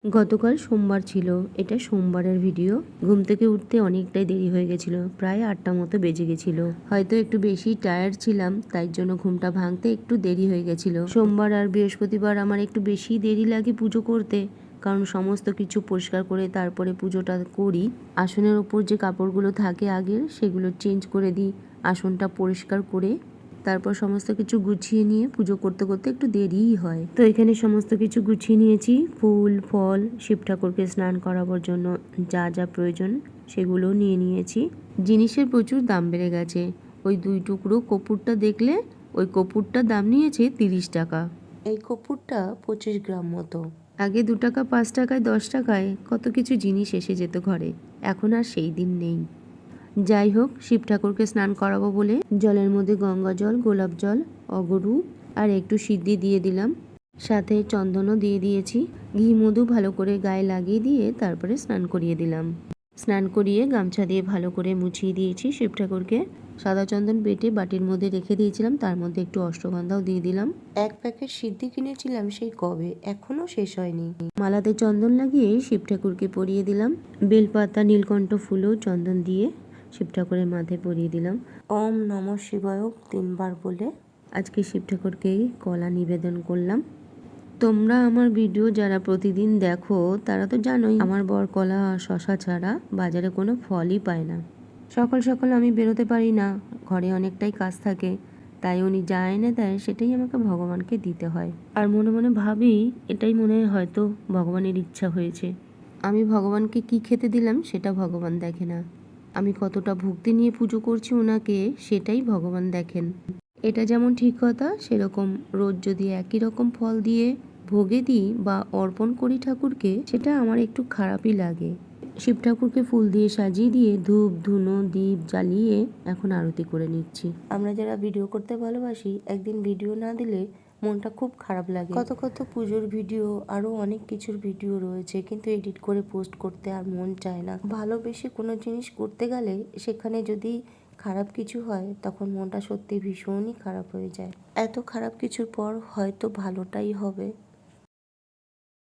গতকাল সোমবার ছিল, এটা সোমবারের ভিডিও। ঘুম থেকে উঠতে অনেকটাই দেরি হয়ে গেছিল, প্রায় 8টা মতো বেজে গেছিল। হয়তো একটু বেশি টায়ার্ড ছিলাম, তাই জন্য ঘুমটা ভাঙতে একটু দেরি হয়ে গেছিল। সোমবার আর বৃহস্পতিবার আমার একটু বেশি দেরি লাগে পুজো করতে, কারণ সমস্ত কিছু পরিষ্কার করে তারপরে পুজোটা করি। আসনের ওপর যে কাপড়গুলো থাকে আগের, সেগুলো চেঞ্জ করে দিই, আসনটা পরিষ্কার করে তারপর সমস্ত কিছু গুছিয়ে নিয়ে পুজো করতে করতে একটু দেরিই হয়। তো এখানে সমস্ত কিছু গুছিয়ে নিয়েছি, ফুল ফল, শিব ঠাকুরকে স্নান করাবার জন্য যা যা প্রয়োজন সেগুলো নিয়ে নিয়েছি। জিনিসের প্রচুর দাম বেড়ে গেছে। ওই 2 টুকরো কর্পূরটা দেখলে, ওই কর্পূরটার দাম নিয়েছে 30 টাকা। এই কর্পূরটা 25 গ্রাম মতো। আগে 2 টাকা, 5 টাকায়, 10 টাকায় কত কিছু জিনিস এসে যেত ঘরে, এখন আর সেই দিন নেই। যাই হোক, শিব ঠাকুরকে স্নান করাবো বলে জলের মধ্যে গঙ্গা জল, গোলাপ জল, অগরু আর একটু সিদ্ধি দিয়ে দিলাম, সাথে চন্দনও দিয়ে দিয়েছি। ঘি মধু ভালো করে গায়ে লাগিয়ে দিয়ে তারপরে স্নান করিয়ে দিলাম। স্নান করিয়ে গামছা দিয়ে ভালো করে মুছিয়ে দিয়েছি শিব ঠাকুরকে। সাদা চন্দন বেটে বাটির মধ্যে রেখে দিয়েছিলাম, তার মধ্যে একটু অষ্টগন্ধাও দিয়ে দিলাম। 1 প্যাকেট সিদ্ধি কিনেছিলাম সেই কবে, এখনো শেষ হয়নি। মালাতে চন্দন লাগিয়ে শিব ঠাকুরকে পরিয়ে দিলাম। বেলপাতা, নীলকণ্ঠ ফুলও চন্দন দিয়ে শিব ঠাকুরের মাথায় পরিয়ে দিলাম। ওম নমঃ শিবায় 3 বার বলে আজকে শিব ঠাকুরকে কলা নিবেদন করলাম। তোমরা আমার ভিডিও যারা প্রতিদিন দেখো তারা তো জানোই, আমার বর কলা আর শশা ছাড়া বাজারে কোনো ফলই পায় না। সকাল সকাল আমি বেরোতে পারি না, ঘরে অনেকটাই কাজ থাকে, তাই উনি যা এনে দেয় সেটাই আমাকে ভগবানকে দিতে হয়। আর মনে মনে ভাবি, এটাই মনে হয় হয়তো ভগবানের ইচ্ছা হয়েছে। আমি ভগবানকে কি খেতে দিলাম সেটা ভগবান দেখে না, আমি কতটা ভক্তি নিয়ে পুজো করছি ওনাকে সেটাই ভগবান দেখেন। এটা যেমন ঠিক কথা, সেরকম রোজ যদি একই রকম ফল দিয়ে ভোগে দিই বা অর্পণ করি ঠাকুরকে, সেটা আমার একটু খারাপই লাগে। শিব ঠাকুরকে ফুল দিয়ে সাজিয়ে দিয়ে ধূপ ধুনো দীপ জ্বালিয়ে এখন আরতি করে নিচ্ছি। আমরা যারা ভিডিও করতে ভালোবাসি, একদিন ভিডিও না দিলে মনটা খুব খারাপ লাগে। কত কত পুজোর ভিডিও, আরো অনেক কিছুর ভিডিও রয়েছে, কিন্তু এডিট করে পোস্ট করতে আর মন চায় না। ভালোবেসে কোনো জিনিস করতে গেলে সেখানে যদি খারাপ কিছু হয়, তখন মনটা সত্যি ভীষণই খারাপ হয়ে যায়। এত খারাপ কিছুর পর হয়তো ভালোটাই হবে।